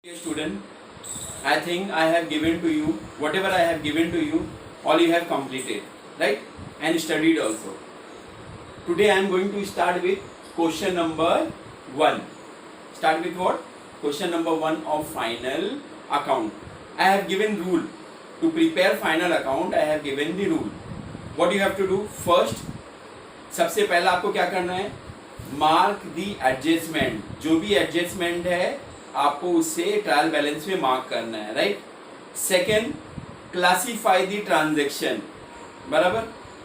Dear student, I think I have given to you whatever I have given to you, all you have completed, right? And studied also. Today I am going to start with question number 1. Start with what? Question number 1 of final account. I have given rule. To prepare final account, I have given the rule. What you have to do? First, सबसे पहला आपको क्या करना है? Mark the adjustment. जो भी adjustment है आपको उससे ट्रायल बैलेंस में मार्क करना है, right. Second, classify the transaction. बराबर,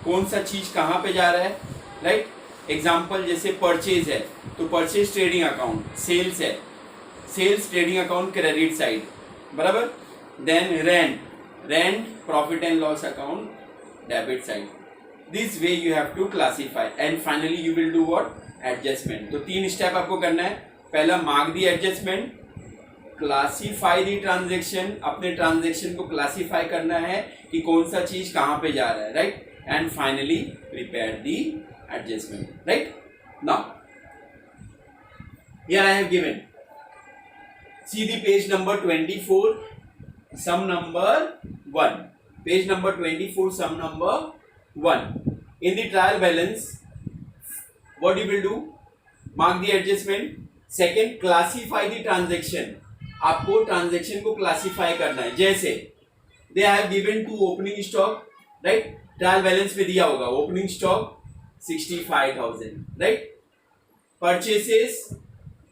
कौन सा चीज कहाँ पे जा रहा है, राइट. एग्जाम्पल जैसे परचेज है तो परचेज ट्रेडिंग अकाउंट, सेल्स है sales trading account credit side, बराबर. Then rent profit and loss account debit side. This way you have to classify and finally you will do what? Adjustment. तो 3 step आपको करना है. पहला mark the adjustment, classify the transaction, अपने transaction को classify करना है कि कौन सा चीज कहां पे जा रहा है, right. And finally prepare the adjustment, right. Now here I have given, see the page number 24, sum number 1. Page number 24, sum number 1. In the trial balance, what you will do? Mark the adjustment. Second, classify the transaction. आपको transaction को classify करना है. जैसे they have given to opening stock, right. Trial balance में दिया होगा opening stock 65,000, right. Purchases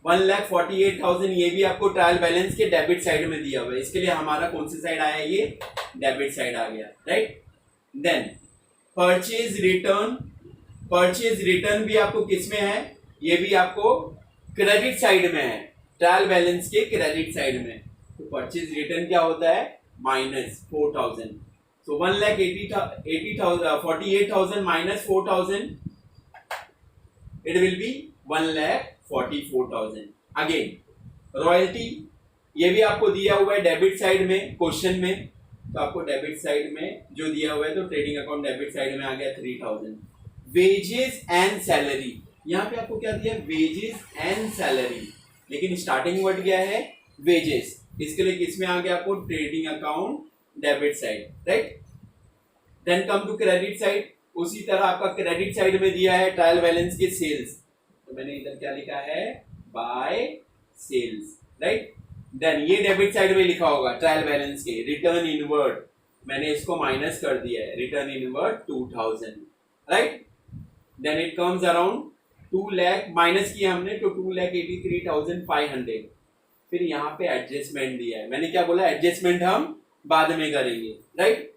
1,48,000, ये भी आपको ट्रायल बैलेंस के डेबिट साइड में दिया हुआ है. इसके लिए हमारा कौन सी साइड आया? ये डेबिट साइड आ गया, राइट. देन परचेज रिटर्न भी आपको किस में है? ये भी आपको क्रेडिट साइड में है, ट्रायल बैलेंस के क्रेडिट साइड में. तो परचेज रिटर्न क्या होता है? -4,000. सो 1,48,000 minus 4,000, it will be 1,44,000. Again royalty, ये भी आपको दिया हुआ है डेबिट साइड में क्वेश्चन में. तो आपको डेबिट साइड में जो दिया हुआ है तो ट्रेडिंग अकाउंट डेबिट साइड में आ गया 3,000. वेजेस एंड सैलरी, यहाँ पे आपको क्या दिया? वेजेस एंड सैलरी, लेकिन स्टार्टिंग वर्ड क्या है? वेजेस. इसके लिए किस में आ गया आपको? Trading account debit side, right. Then come to credit side. उसी तरह आपका क्रेडिट साइड में दिया है ट्रायल बैलेंस के सेल्स, तो मैंने इधर क्या लिखा है? By sales, right. देन ये डेबिट साइड में लिखा होगा ट्रायल बैलेंस के रिटर्न इनवर्ड, मैंने इसको माइनस कर दिया है. Return inward 2,000, right. Then it comes around 2 lakh, minus किया हमने तो 2,83,500. फिर यहाँ पे एडजस्टमेंट दिया है. मैंने क्या बोला? एडजस्टमेंट हम बाद में करेंगे, right.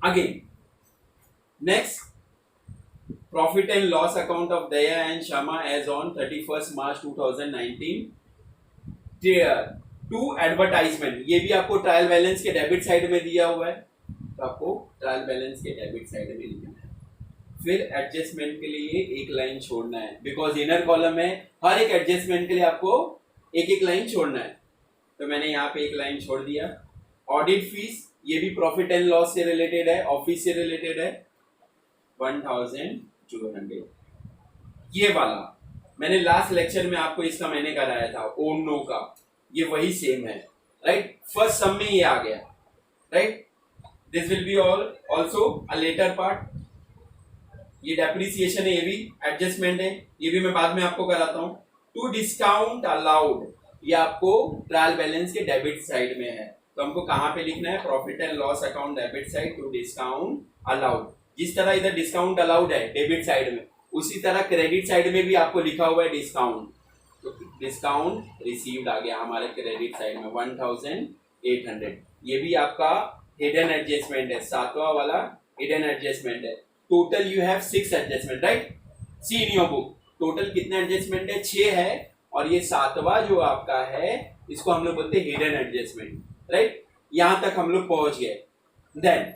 Again next, profit and loss account of Daya and Shama as on 31 March 2019 to advertisement. ये भी आपको ट्रायल बैलेंस के डेबिट साइड में दिया हुआ है, तो आपको ट्रायल बैलेंस के डेबिट साइड में लिखना है. फिर एडजस्टमेंट के लिए एक लाइन छोड़ना है, बिकॉज इनर कॉलम में हर एक एडजस्टमेंट के लिए आपको एक एक लाइन छोड़ना है. तो मैंने यहाँ पे एक लाइन छोड़ दिया. ऑडिट फीस, ये भी प्रॉफिट एंड लॉस से रिलेटेड है, ऑफिस से रिलेटेड है, 1,200. ये वाला मैंने लास्ट लेक्चर में आपको इसका मैंने कराया था, ओन नो का, ये वही सेम है, राइट. फर्स्ट सम में ये आ गया, right. This will be also a later part. ये डेप्रिसिएशन है, ये भी एडजस्टमेंट है, ये भी मैं बाद में आपको कराता हूँ. टू डिस्काउंट अलाउड, ये आपको ट्रायल बैलेंस के डेबिट साइड में है, तो हमको कहाँ पे लिखना है? Profit and loss account debit side to discount allowed. जिस तरह इधर डिस्काउंट अलाउड है डेबिट साइड में, उसी तरह क्रेडिट साइड में भी आपको लिखा हुआ है डिस्काउंट. तो डिस्काउंट रिसीव्ड आ गया हमारे क्रेडिट साइड में 1,800. ये भी आपका हिडन एडजस्टमेंट है, 7वां वाला हिडन एडजस्टमेंट है. Total you have 6 adjustment, right. See in your book total कितने एडजस्टमेंट है? 6 है, और ये 7वां जो आपका है इसको हम लोग बोलते हैं हिडन एडजस्टमेंट, राइट. यहां तक हम लोग पहुंच गए. देन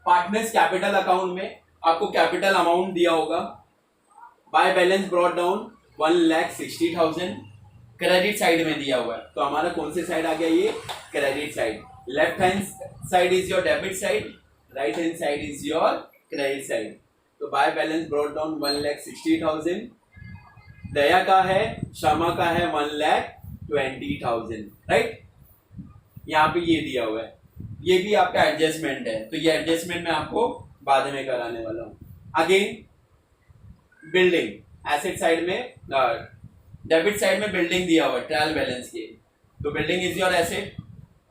पार्टनर्स कैपिटल अकाउंट में आपको कैपिटल अमाउंट दिया होगा. By balance brought down 1,60,000, credit side में दिया हुआ है. तो हमारा कौन से साइड आ गया? ये credit side. Left hand side is your debit side, right hand side is your credit side. तो बाय बैलेंस ब्रॉट डाउन 1,60,000. दया का है, क्षमा का है 1,20,000, राइट। यहाँ पे ये दिया हुआ है, ये भी आपका एडजस्टमेंट है, तो ये एडजस्टमेंट मैं आपको बाद में कराने वाला हूँ। अगेन बिल्डिंग एसेट साइड में, डेबिट साइड में बिल्डिंग दिया हुआ है ट्रायल बैलेंस के, तो बिल्डिंग इज योर एसेट,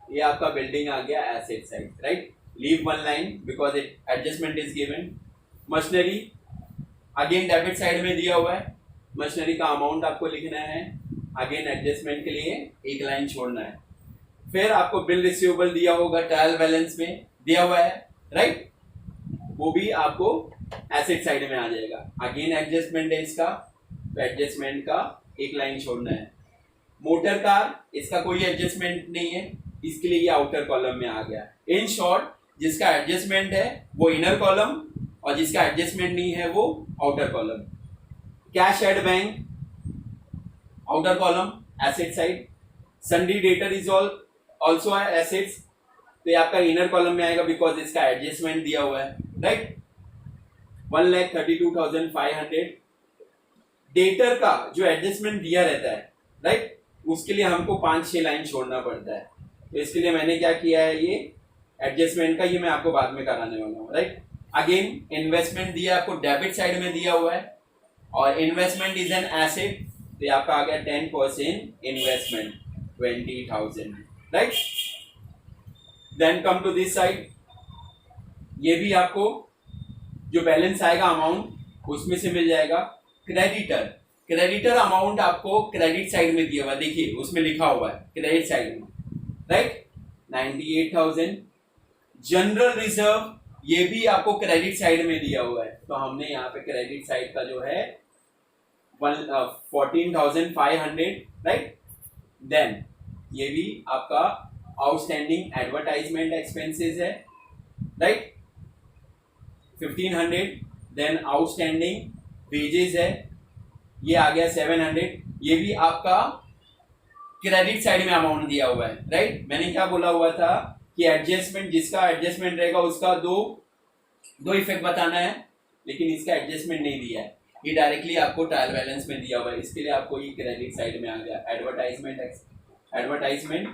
ये आपका बिल्डिंग आ गया asset side, right. Leave one line because it adjustment is given. Machinery again debit side में दिया हुआ है, मशीनरी का अमाउंट आपको लिखना है, अगेन एडजस्टमेंट के लिए एक लाइन छोड़ना है। फिर आपको बिल रिसीवेबल दिया होगा ट्रायल बैलेंस में दिया हुआ है, राइट, वो भी आपको एसेट साइड में आ जाएगा। अगेन एडजस्टमेंट है इसका, तो एडजस्टमेंट का एक लाइन छोड़ना है। मोटर कार, इसका कोई एडजस्टमेंट नहीं है, इसके लिए ये आउटर कॉलम में आ गया। इन शॉर्ट, जिसका एडजस्टमेंट है वो इनर कॉलम और जिसका एडजस्टमेंट नहीं है वो outer column. Cash at bank outer column asset side. सन्डी debtor is also assets, तो ये आपका इनर कॉलम में आएगा बिकॉज इसका एडजस्टमेंट दिया हुआ है, राइट। 1,32,500। डेटर का जो एडजस्टमेंट दिया रहता है, राइट, उसके लिए हमको 5-6 लाइन छोड़ना पड़ता है, तो इसके लिए मैंने क्या किया है, ये एडजस्टमेंट का ये मैं आपको बाद में कराने वाला हूँ, राइट। अगेन इन्वेस्टमेंट दिया आपको डेबिट साइड में दिया हुआ है, और इन्वेस्टमेंट इज एन एसेट, तो ये आपका आ गया 10% investment 20,000, right. Then come to this side, ये भी आपको जो बैलेंस आएगा अमाउंट उसमें से मिल जाएगा। क्रेडिटर अमाउंट आपको क्रेडिट साइड में दिया हुआ है, देखिए उसमें लिखा हुआ है क्रेडिट साइड में, राइट, 98,000। जनरल रिजर्व, ये भी आपको क्रेडिट साइड में दिया हुआ है, तो हमने यहाँ पे क्रेडिट साइड का जो है 14,500, राइट। देन ये भी आपका आउटस्टैंडिंग एडवर्टाइजमेंट एक्सपेंसेस है, राइट, 1,500। देन आउटस्टैंडिंग वेजेस है, ये आ गया 700, ये भी आपका क्रेडिट साइड में अमाउंट दिया हुआ है, राइट। मैंने क्या बोला हुआ था कि एडजस्टमेंट, जिसका एडजस्टमेंट रहेगा उसका दो इफेक्ट बताना है, लेकिन इसका एडजस्टमेंट नहीं दिया है, ये डायरेक्टली आपको ट्रायल बैलेंस में दिया हुआ है, इसके लिए आपको ये क्रेडिट साइड में आ गया। Advertisement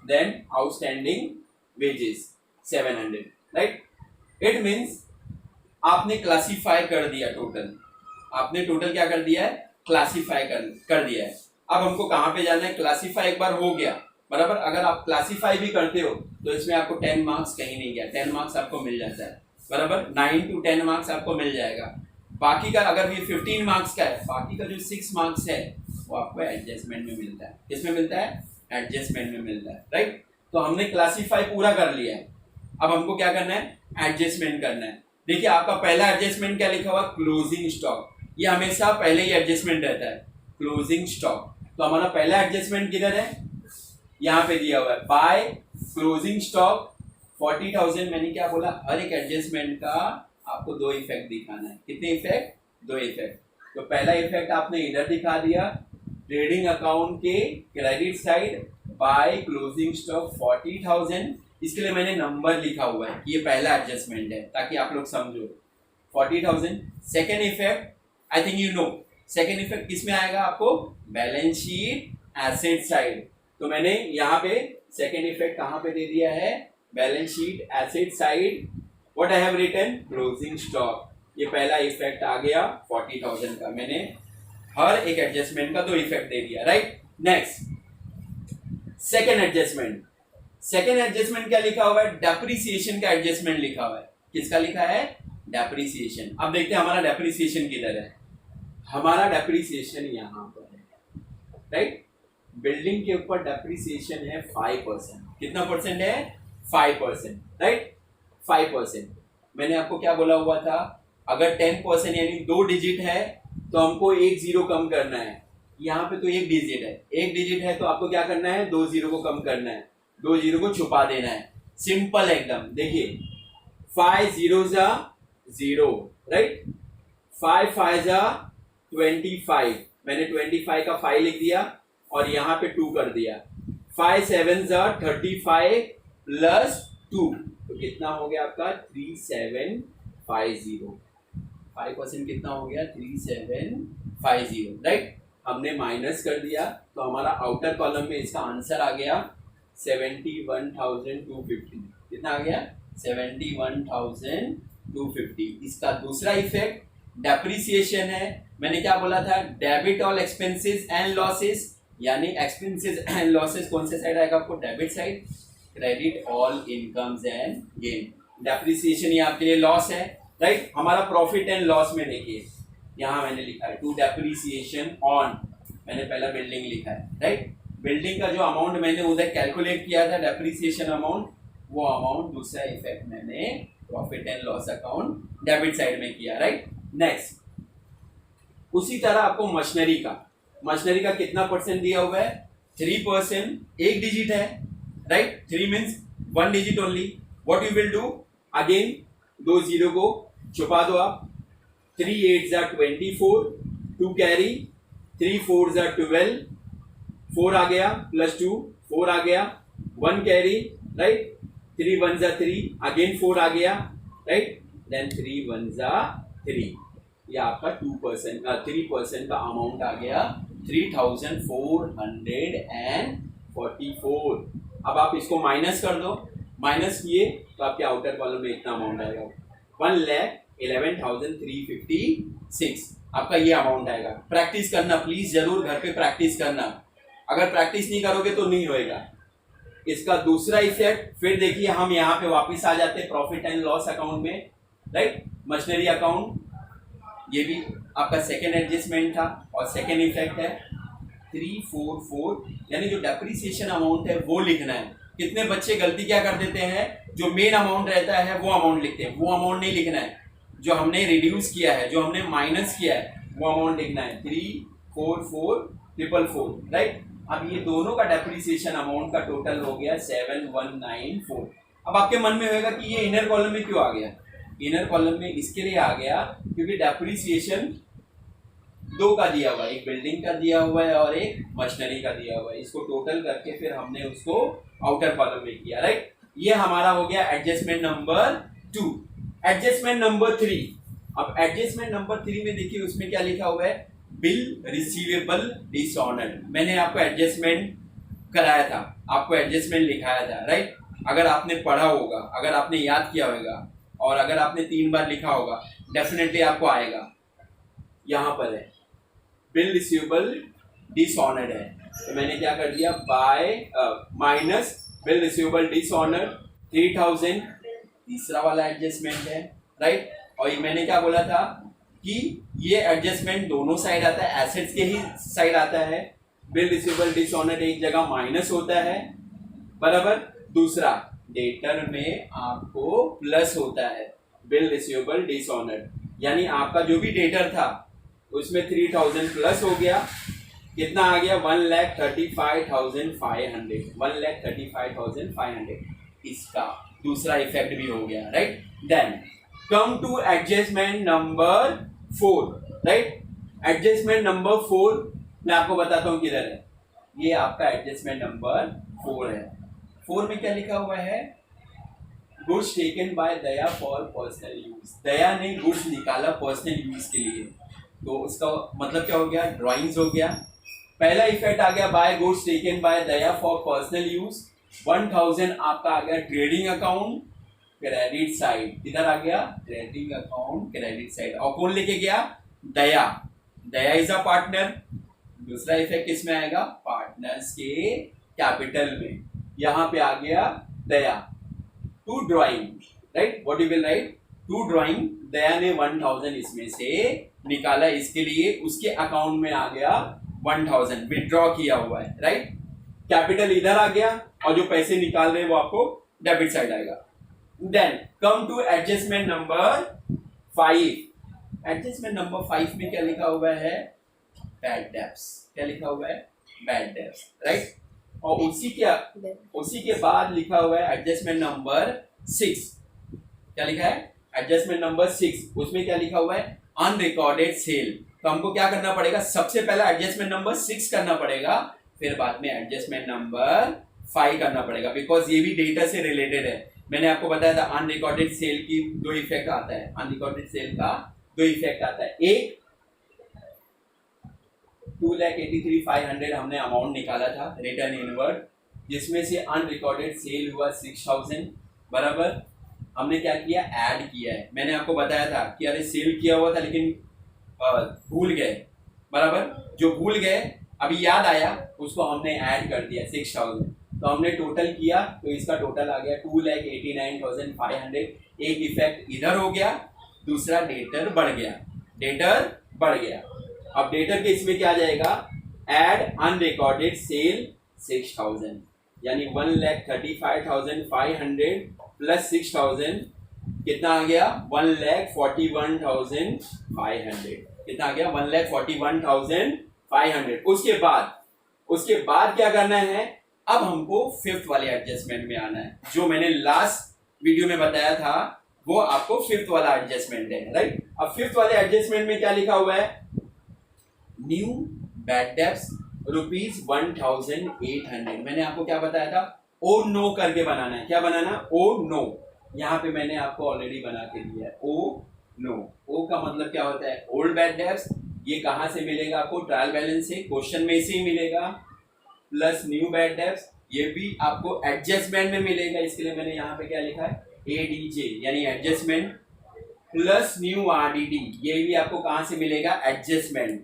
then outstanding wages 700, right. It means आपने क्लासीफाई कर दिया टोटल, आपने टोटल क्या कर दिया है, क्लासीफाई कर दिया है। अब हमको कहाँ पे जाना है, क्लासीफाई एक बार हो गया, बराबर। अगर आप क्लासीफाई भी करते हो तो इसमें आपको 10 मार्क्स कहीं नहीं गया, 10 मार्क्स आपको मिल जाता है, बराबर। 9 to 10 मार्क्स आपको मिल जाएगा। बाकी का अगर ये 15 मार्क्स का है, बाकी का जो 6 मार्क्स है वो आपको एडजस्टमेंट में मिलता है। किसमें मिलता है, एडजस्टमेंट में मिलता है, राइट। तो हमने क्लासीफाई पूरा कर लिया है, अब हमको क्या करना है, एडजस्टमेंट करना है। देखिए आपका पहला एडजस्टमेंट क्या लिखा हुआ, क्लोजिंग स्टॉक, ये हमेशा पहले ही एडजस्टमेंट रहता है, क्लोजिंग स्टॉक। तो हमारा पहला एडजस्टमेंट किधर है, यहाँ पे दिया हुआ है, बाय क्लोजिंग स्टॉक 40,000। मैंने क्या बोला, हर एक एडजस्टमेंट का आपको 2 इफेक्ट दिखाना है। कितने इफेक्ट, 2 इफेक्ट। तो पहला इफेक्ट आपने इधर दिखा दिया, ट्रेडिंग अकाउंट के credit side by closing stock 40,000, इसके लिए मैंने नंबर लिखा हुआ है कि ये पहला एडजस्टमेंट है, ताकि आप लोग समझो 40,000। Second effect, I think you know, second effect किसमें आएगा आपको, बैलेंस शीट एसेट साइड। तो मैंने यहाँ पे सेकेंड इफेक्ट कहाँ पे दे दिया है, balance sheet asset side, what I have written, closing stock. ये पहला इफेक्ट आ गया 40,000 का, मैंने हर एक एडजस्टमेंट का 2 इफेक्ट दे दिया, right. Next second adjustment, second adjustment क्या लिखा हुआ है, डेप्रिसिएशन का एडजस्टमेंट लिखा हुआ है। किसका लिखा है, डेप्रिसिएशन। अब देखते हैं हमारा डेप्रिसिएशन किधर है, हमारा डेप्रिसिएशन यहाँ पर है, राइट। बिल्डिंग के ऊपर डेप्रिसिएशन है 5%। कितना परसेंट है, 5%, राइट, 5%। मैंने आपको क्या बोला हुआ था, अगर 10% यानी 2 डिजिट है तो हमको 1 0 कम करना है। यहाँ पे तो 1 डिजिट है, 1 डिजिट है तो आपको क्या करना है, 2 0 को कम करना है, 2 0 को छुपा देना है, सिंपल एकदम। देखिए 5 0 जा 0, राइट, 5 5 जा 25, मैंने 25 का 5 लिख दिया और यहाँ पे 2 कर दिया। 5 7 जा 35 प्लस 2, तो कितना हो गया आपका 3750। 5% कितना हो गया, 3750। 50, राइट। हमने माइनस कर दिया तो हमारा आउटर कॉलम में इसका आंसर आ गया 71,250। कितना आ गया? 71,250। इसका दूसरा इफेक्ट डेप्रिसिएशन है। मैंने क्या बोला था? Debit all expenses and losses, यानी एक्सपेंसेस एंड लॉसेस कौन से साइड आएगा आपको? Debit side. Credit all incomes and gain. Depreciation ये आपके लिए लॉस है, राइट। हमारा प्रॉफिट एंड लॉस में देखिए यहाँ मैंने लिखा है टू डेप्रिसिएशन ऑन, मैंने पहला बिल्डिंग लिखा है, राइट। बिल्डिंग का जो अमाउंट मैंने उधर कैलकुलेट किया था डेप्रिसिएशन अमाउंट, वो अमाउंट दूसरा इफेक्ट मैंने profit and loss account debit side में किया, राइट। नेक्स्ट, उसी तरह आपको मशीनरी का कितना परसेंट दिया हुआ है? 3%, एक डिजिट है, right. 3 means 1 digit only. What you will do? Again दो जीरो को छुपा दो आप। 3 8s are 24, 2 carry, 3 4s are 12, 4 आ गया प्लस 2, 4 आ गया, 1 carry, right. 3 1s are 3, again 4 आ गया, राइट। Then 3 1s are 3। ये आपका 3% का अमाउंट आ गया 3,444। अब आप इसको माइनस कर दो, माइनस किए तो आपके आउटर कॉलम में इतना अमाउंट आएगा 1,11,356। आपका ये अमाउंट आएगा। प्रैक्टिस करना प्लीज, जरूर घर पे प्रैक्टिस करना। अगर प्रैक्टिस नहीं करोगे तो नहीं होएगा। इसका दूसरा इफेक्ट फिर देखिए, हम यहाँ पे वापस आ जाते हैं प्रॉफिट एंड लॉस अकाउंट में, राइट। मशीनरी अकाउंट, ये भी आपका सेकेंड एडजस्टमेंट था और सेकेंड इफेक्ट है 344, यानी जो डेप्रिसिएशन अमाउंट है वो लिखना है। कितने बच्चे गलती क्या कर देते हैं? जो मेन अमाउंट रहता है वो अमाउंट लिखते हैं। वो अमाउंट नहीं लिखना है, जो हमने रिड्यूस किया है, जो हमने माइनस किया है, वो अमाउंट लिखना है 344,444, राइट। अब ये दोनों का डेप्रिसिएशन अमाउंट का टोटल हो गया 7194। अब आपके मन में होगा कि ये इनर कॉलम में क्यों आ गया? इनर कॉलम में इसके लिए आ गया क्योंकि डेप्रिसिएशन 2 का दिया हुआ है, एक बिल्डिंग का दिया हुआ है और एक मशीनरी का दिया हुआ है। इसको टोटल करके फिर हमने उसको आउटर कॉलम में किया, राइट। ये हमारा हो गया एडजस्टमेंट नंबर 2। एडजस्टमेंट नंबर 3, अब एडजस्टमेंट नंबर 3 में देखिए उसमें क्या लिखा हुआ है? Bill receivable dishonoured. मैंने आपको एडजस्टमेंट कराया था, आपको एडजस्टमेंट लिखाया था, राइट। अगर आपने पढ़ा होगा, अगर आपने याद किया होगा और अगर आपने 3 बार लिखा होगा, डेफिनेटली आपको आएगा। यहाँ पर है बिल रिसीवेबल डिसऑनर्ड है, तो मैंने क्या कर दिया? Bye minus bill receivable dishonoured 3000, तीसरा वाला एडजस्टमेंट है, राइट। और ये मैंने क्या बोला था कि ये एडजस्टमेंट दोनों साइड आता है, एसेट्स के ही साइड आता है। बिल रिसीवेबल डिसऑनर्ड एक जगह माइनस होता है, बराबर। दूसरा डेटर में आपको प्लस होता है बिल रिसीवेबल डिसऑनर्ड, यानी आपका जो भी डेटर था उसमें 3000 प्लस हो गया। कितना आ गया? 1,35,500, 1,35,500। इसका दूसरा इफेक्ट भी हो गया, right. Then come to adjustment number 4, right. Adjustment number 4 मैं आपको बताता हूं किधर है। ये आपका एडजस्टमेंट नंबर 4 है। 4 में क्या लिखा हुआ है? Goods taken by Daya for personal use. Daya ने गुड्स निकाला पर्सनल यूज के लिए, तो उसका मतलब क्या हो गया? ड्राइंग्स हो गया। पहला इफेक्ट आ गया by goods taken by Daya for personal use. 1000 आपका आ गया ट्रेडिंग अकाउंट क्रेडिट साइड। किधर आ गया? Trading account credit side. और कौन लेके गया? दया। दया इज अ पार्टनर। दूसरा इफेक्ट किसमें आएगा? पार्टनर्स के कैपिटल में। यहां पे आ गया Daya to drawing, right. What you will write? To drawing. Daya ने 1000 इसमें से निकाला, इसके लिए उसके अकाउंट में आ गया 1000 विड्रॉ किया हुआ है, राइट। कैपिटल इधर आ गया और जो पैसे निकाल रहे हैं वो आपको डेबिट साइड आएगा। Then come to adjustment number 5। Adjustment number 5 में क्या लिखा हुआ है? Bad debts. क्या लिखा हुआ है? Bad debts, right. और उसी के बाद लिखा हुआ है एडजस्टमेंट नंबर 6। क्या लिखा है? Adjustment number 6। उसमें क्या लिखा हुआ है? Unrecorded sale. तो हमको क्या करना पड़ेगा? सबसे पहला एडजस्टमेंट नंबर 6 करना पड़ेगा, फिर बाद में एडजस्टमेंट नंबर 5 करना पड़ेगा, बिकॉज ये भी डेटा से रिलेटेड है। मैंने आपको बताया था अनरिकॉर्डेड सेल की 2 इफेक्ट आता है। अनरिकॉर्डेड सेल का 2 इफेक्ट आता है। एक, 2,83,500 हमने अमाउंट निकाला था रिटर्न इनवर्ड, जिसमें से अनरिकॉर्डेड सेल हुआ 6,000 बराबर। हमने क्या किया, ऐड किया है। मैंने आपको बताया था कि अरे सेल किया हुआ था लेकिन भूल गए बराबर, जो भूल गए अभी याद आया उसको हमने ऐड कर दिया 6,000। तो हमने टोटल किया तो इसका टोटल आ गया 2,89,500। एक इफेक्ट इधर हो गया, दूसरा डेटर बढ़ गया, डेटर बढ़ गया। अब डेटर के इसमें क्या आ जाएगा, ऐड अनरिकॉर्डेड सेल 6,000, यानी 1,35,500 प्लस 6,000 कितना आ गया, 1,41,500। कितना आ गया, 1,41,500। उसके बाद क्या करना है, अब हमको फिफ्थ वाले एडजस्टमेंट में आना है। जो मैंने लास्ट वीडियो में बताया था वो आपको फिफ्थ वाला एडजस्टमेंट है, राइट। अब फिफ्थ वाले एडजस्टमेंट में क्या लिखा हुआ है, न्यू बैड डेब्ट्स ₹1,800। मैंने आपको क्या बताया था, ओ नो करके बनाना है। क्या बनाना, ओ नो। यहाँ पे मैंने आपको ऑलरेडी बना के दिया है, ओ नो। ओ का मतलब क्या होता है, ओल्ड बैड डेब्ट्स। ये कहाँ से मिलेगा आपको, ट्रायल बैलेंस से, क्वेश्चन में से ही मिलेगा। प्लस न्यू बैड डेब्ट्स, ये भी आपको एडजस्टमेंट में मिलेगा, इसके लिए मैंने यहाँ पे क्या लिखा है, एडीजे यानी एडजस्टमेंट। प्लस न्यू आरडीडी, ये भी आपको कहाँ से मिलेगा, एडजस्टमेंट।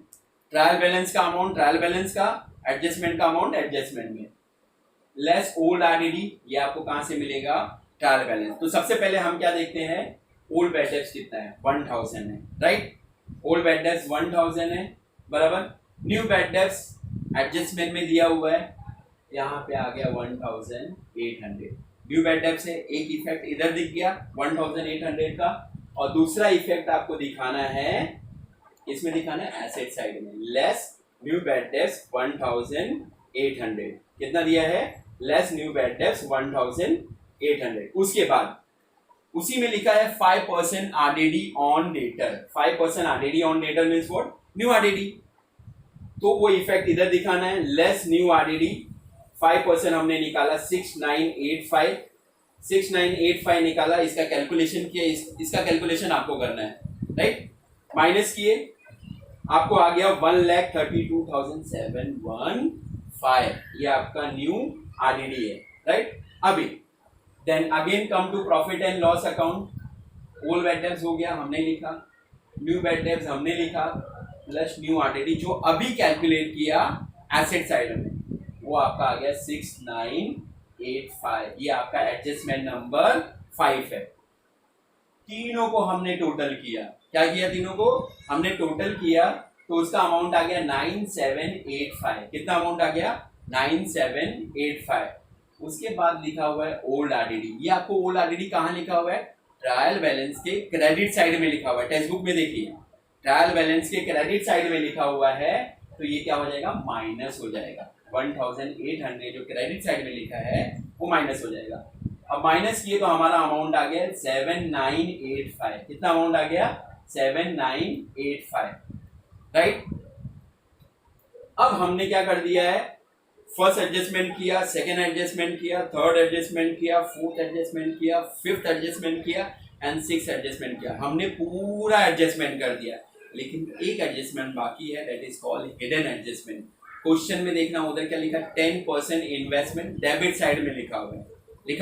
ट्रायल बैलेंस का अमाउंट ट्रायल बैलेंस का, एडजस्टमेंट का अमाउंट एडजस्टमेंट में। लेस ओल्ड आरडीडी, ये आपको कहाँ से मिलेगा, ट्रायल बैलेंस। तो सबसे पहले हम क्या देखते हैं, ओल्ड बैड डेब्ट्स कितना है, 1,000 है, राइट। ओल्ड बैड डेब्ट्स 1,000 है बराबर। न्यू बैड डेब्ट्स एडजस्टमेंट में दिया हुआ है, यहाँ पे आ गया 1,800। न्यू बैड डेब्ट्स से एक इफेक्ट इधर दिख गया 1,800 का, और दूसरा इफेक्ट आपको दिखाना है, इसमें दिखाना है एसेट साइड में, लेस न्यू बैड डेब्ट्स 1,800। कितना दिया है, लेस न्यू बैड डेब्ट्स 1,800। उसके बाद उसी में लिखा है 5% RDD on debtor. 5% RDD on debtor means what, new RDD. तो वो इफेक्ट इधर दिखाना है, लेस न्यू आरडीडी। 5% हमने निकाला 6,985, 6,985 निकाला, इसका कैलकुलेशन किया, इसका कैलकुलेशन आपको करना है, राइट। माइनस किए, आपको आ गया 1,32,715। ये आपका न्यू आरडीडी है, राइट। अभी then again come to profit and loss account. Old bad debts हो गया, हमने लिखा, न्यू बैड डेब्ट्स हमने लिखा, प्लस न्यू आरडीडी जो अभी कैलकुलेट किया एसेट साइड में, वो आपका आ गया 6,985। ये आपका एडजस्टमेंट नंबर 5 है। तीनों को हमने टोटल किया, क्या किया, तीनों को हमने टोटल किया, तो उसका अमाउंट आ गया 9,785। कितना अमाउंट आ गया, 9,785। उसके बाद लिखा हुआ है ओल्ड आरडीडी। ये आपको ओल्ड आरडीडी कहाँ लिखा हुआ है, ट्रायल बैलेंस के क्रेडिट साइड में लिखा हुआ है। टेक्स्ट बुक में देखिए, ट्रायल बैलेंस के क्रेडिट साइड में लिखा हुआ है, तो ये क्या हो जाएगा, माइनस हो जाएगा। 1,800 जो क्रेडिट साइड में लिखा है वो माइनस हो जाएगा। अब माइनस किए तो हमारा अमाउंट आ गया 7,985। कितना अमाउंट आ गया, 7,985, राइट। अब हमने क्या कर दिया है, फर्स्ट एडजस्टमेंट किया, सेकेंड एडजस्टमेंट किया, थर्ड एडजस्टमेंट किया, फोर्थ एडजस्टमेंट किया, फिफ्थ एडजस्टमेंट किया एंड सिक्स्थ एडजस्टमेंट किया। हमने पूरा एडजस्टमेंट कर दिया, लेकिन एक एडजस्टमेंट बाकी है, that is called hidden adjustment. Question में देखना उधर क्या लिखा, 10% इन्वेस्टमेंट डेबिट साइड में लिखा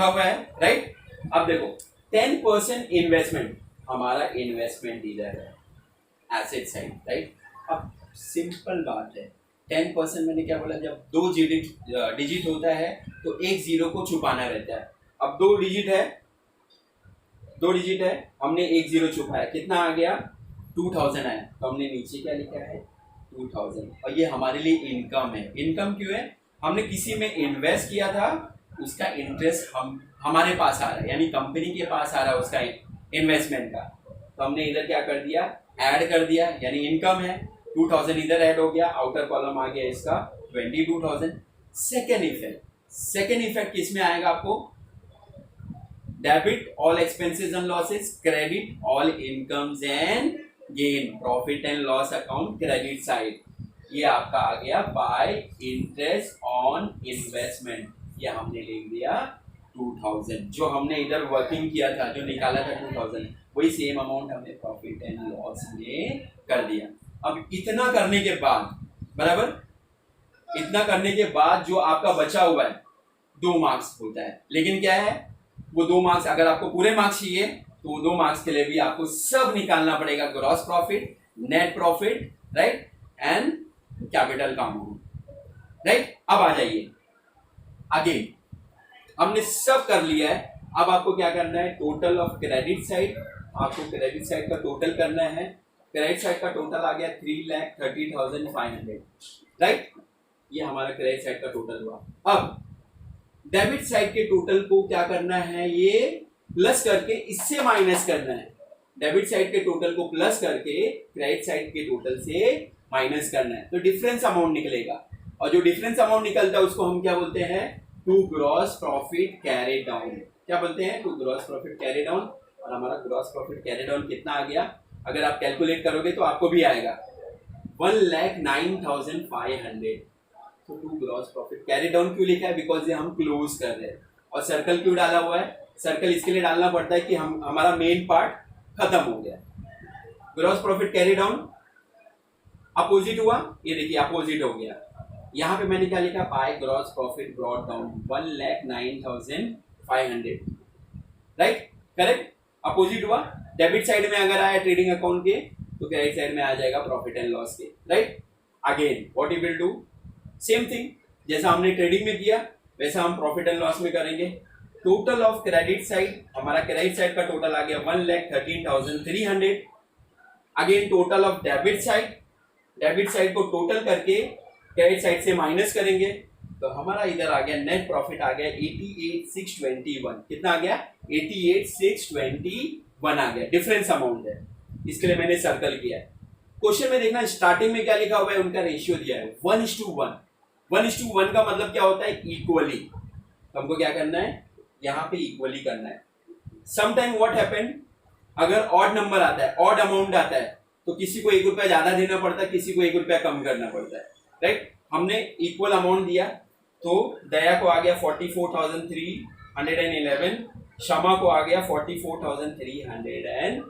हुआ है, राइट। अब देखो 10% इन्वेस्टमेंट, हमारा इन्वेस्टमेंट इधर है एसेट साइड, राइट। अब सिंपल बात है, 10% मैंने क्या बोला, जब 2 डिजिट होता है तो एक जीरो को छुपाना रहता है। अब 2 डिजिट है, हमने एक जीरो छुपाया, कितना आ गया, 2,000 आया, तो हमने नीचे क्या लिखा है, 2,000। और ये हमारे लिए इनकम है। इनकम क्यों है, हमने किसी में इन्वेस्ट किया था, उसका इंटरेस्ट हमारे पास आ रहा है, यानी कंपनी के पास आ रहा है उसका इन्वेस्टमेंट का। तो हमने इधर क्या कर दिया, ऐड कर दिया, यानी इनकम है। 2,000 इधर ऐड हो गया, आउटर कॉलम आ गया इसका 22,000। सेकेंड इफेक्ट किसमें आएगा आपको, debit all expenses and losses, credit all incomes and gain, profit and loss account credit side. ये आपका आ गया बाय इंटरेस्ट ऑन इन्वेस्टमेंट, ये हमने लिख दिया 2,000। जो हमने इधर वर्किंग किया था, जो निकाला था 2,000, वही सेम अमाउंट हमने प्रॉफिट एंड लॉस में कर दिया। अब इतना करने के बाद बराबर। इतना करने के बाद जो आपका बचा हुआ है 2 मार्क्स होता है, लेकिन क्या है वो 2 मार्क्स, अगर आपको पूरे मार्क्स चाहिए तो वो 2 मार्क्स के लिए भी आपको सब निकालना पड़ेगा, gross profit, net profit, right, and capital का अमाउंट, राइट। अब आ जाइए आगे, हमने सब कर लिया है। अब आपको क्या करना है, टोटल ऑफ क्रेडिट साइड, आपको क्रेडिट साइड का टोटल करना है। क्रेडिट साइड का टोटल आ गया 3,30,500, राइट, ये हमारा क्रेडिट साइड का टोटल हुआ। अब डेबिट साइड के टोटल को क्या करना है, ये प्लस करके इससे माइनस करना है। डेबिट साइड के टोटल को प्लस करके क्रेडिट साइड के टोटल से माइनस करना है, तो डिफरेंस अमाउंट निकलेगा। और जो डिफरेंस अमाउंट निकलता है उसको हम क्या बोलते हैं, to gross profit carry down. क्या बोलते हैं, to gross profit carry down. और हमारा ग्रॉस प्रॉफिट कैरी डाउन कितना आ गया, अगर आप कैलकुलेट करोगे तो आपको भी आएगा 1,09,500। तो to gross profit carry down क्यों लिखा है, बिकॉज ये हम क्लोज कर रहे हैं। और सर्कल क्यों डाला हुआ है, सर्कल इसके लिए डालना पड़ता है कि हमारा मेन पार्ट खत्म हो गया। Gross profit carry down opposite हुआ, ये देखिए अपोजिट हो गया। यहाँ पे मैंने क्या लिखा, by gross profit brought down 1,09,500, right, correct, opposite हुआ। डेबिट साइड में अगर आया ट्रेडिंग अकाउंट के तो क्रेडिट साइड में आ जाएगा प्रॉफिट एंड लॉस के, right. Again what you will do, same thing, जैसा हमने ट्रेडिंग में किया वैसा हम प्रॉफिट एंड लॉस में करेंगे। टोटल ऑफ क्रेडिट साइड, हमारा क्रेडिट साइड का टोटल आ गया 1,13,300। Again total of debit side, debit side को टोटल करके क्रेडिट साइड से माइनस करेंगे तो हमारा इधर आ गया नेट प्रॉफिट आ गया 88,621। कितना आ गया, 88,621 आ गया। डिफरेंस अमाउंट है, इसके लिए मैंने सर्कल किया है। क्वेश्चन में देखना स्टार्टिंग में क्या लिखा हुआ है, उनका रेशियो दिया है 1:1। 1:1 का मतलब क्या होता है, इक्वली। तो हमको क्या करना है, यहाँ पे इक्वली करना है। समटाइम व्हाट हैपन, अगर ऑड नंबर आता है, ऑड अमाउंट आता है तो किसी को 1 रुपया ज्यादा देना पड़ता है, किसी को 1 रुपया कम करना पड़ता है, राइट। हमने इक्वल अमाउंट दिया तो दया को आ गया 44,311, शमा को आ गया 44,310।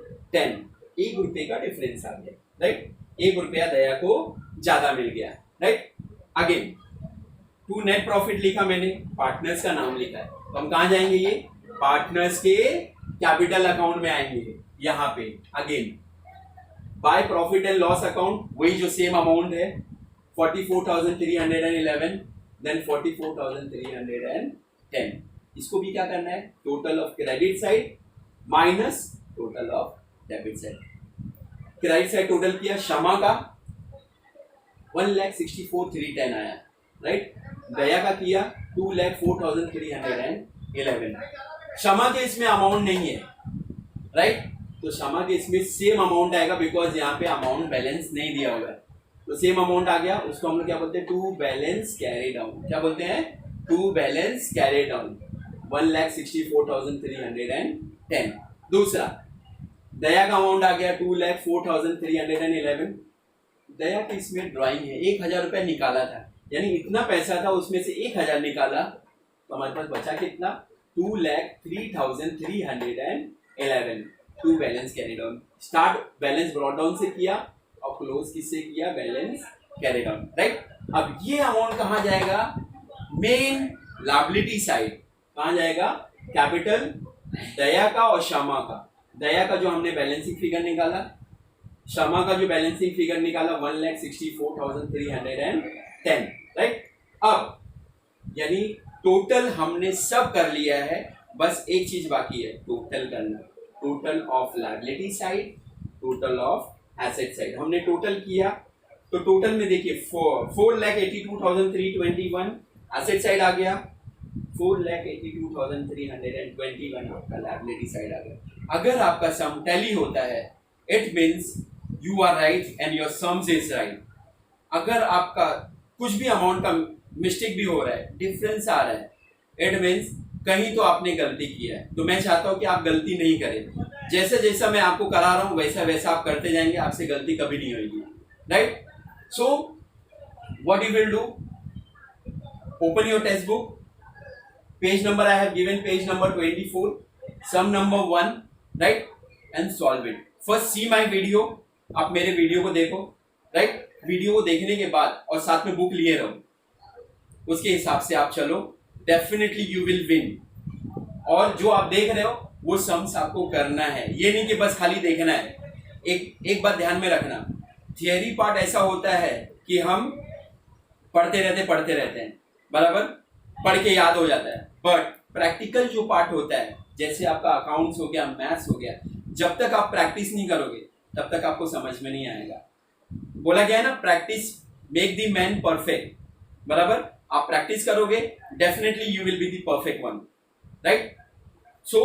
1 रुपये का डिफरेंस आ गया, राइट, 1 रुपया दया को ज्यादा मिल गया, right. Again to net profit लिखा मैंने, पार्टनर्स का नाम लिखा है, तो हम कहाँ जाएंगे, ये पार्टनर्स के कैपिटल अकाउंट में आएंगे। यहाँ पे again by profit and loss account, वही जो सेम अमाउंट है 44,311, देन 44,310। इसको भी क्या करना है, total of credit side minus total of debit side. Credit side total किया, क्षमा का 1,64,310 आया, राइट। दया का किया 2,04,311। क्षमा के इसमें अमाउंट नहीं है, राइट, तो क्षमा के इसमें सेम अमाउंट आएगा बिकॉज यहाँ पे अमाउंट बैलेंस नहीं दिया हुआ है, तो सेम अमाउंट आ गया। उसको हम लोग क्या बोलते हैं, टू बैलेंस कैरी डाउन। क्या बोलते हैं, टू बैलेंस कैरी डाउन 1,64,310। दूसरा दया का अमाउंट आ गया 2,04,311। दया की इसमें ड्राइंग है, 1,000 रुपया निकाला था, यानी इतना पैसा था उसमें से 1,000 निकाला तो हमारे पास बचा कितना, 2,03,311। To balance carry down, start balance brought down से किया और क्लोज किससे किया, बैलेंस कैरी डाउन, राइट। अब ये अमाउंट कहाँ जाएगा, मेन लायबिलिटी साइड। कहाँ जाएगा, कैपिटल दया का और क्षमा का। दया का जो हमने बैलेंसिंग फिगर निकाला, क्षमा का जो बैलेंसिंग फिगर निकाला 1,64,310, राइट। अब यानी टोटल हमने सब कर लिया है, बस एक चीज बाकी है, टोटल करना। Total of liability side, total of asset side हमने टोटल किया, तो टोटल में देखिए 4,82,321 एसेट साइड आ गया, 4,82,321 आपका लायबिलिटी साइड आ गया। अगर आपका सम टैली होता है, it means you are right and your sums is right. अगर आपका कुछ भी अमाउंट का मिस्टेक भी हो रहा है, डिफरेंस आ रहा है, इट मीन्स कहीं तो आपने गलती किया है। तो मैं चाहता हूं कि आप गलती नहीं करें, जैसे जैसा मैं आपको करा रहा हूं वैसा वैसा आप करते जाएंगे, आपसे गलती कभी नहीं होगी, right. So what you will do, open your text book, page number I have given, page number 24, sum number 1, right, and solve it. First see my video, आप मेरे वीडियो को देखो, राइट, वीडियो को देखने के बाद और साथ में बुक लिए रहो, उसके हिसाब से आप चलो, डेफिनेटली यू विल विन। और जो आप देख रहे हो वो सम्स आपको करना है, ये नहीं कि बस खाली देखना है। एक बात ध्यान में रखना, थियरी पार्ट ऐसा होता है कि हम पढ़ते रहते हैं, बराबर, पढ़ के याद हो जाता है, बट प्रैक्टिकल जो पार्ट होता है, जैसे आपका अकाउंट्स हो गया, मैथ्स हो गया, जब तक आप प्रैक्टिस नहीं करोगे तब तक आपको समझ में नहीं आएगा। बोला गया है ना, practice make the man perfect, बराबर। आप प्रैक्टिस करोगे, definitely you will be the perfect one, right. So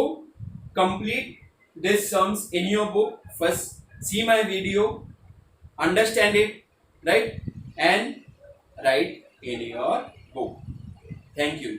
complete this sums in your book, first see my video, understand it, right, and write in your book. Thank you.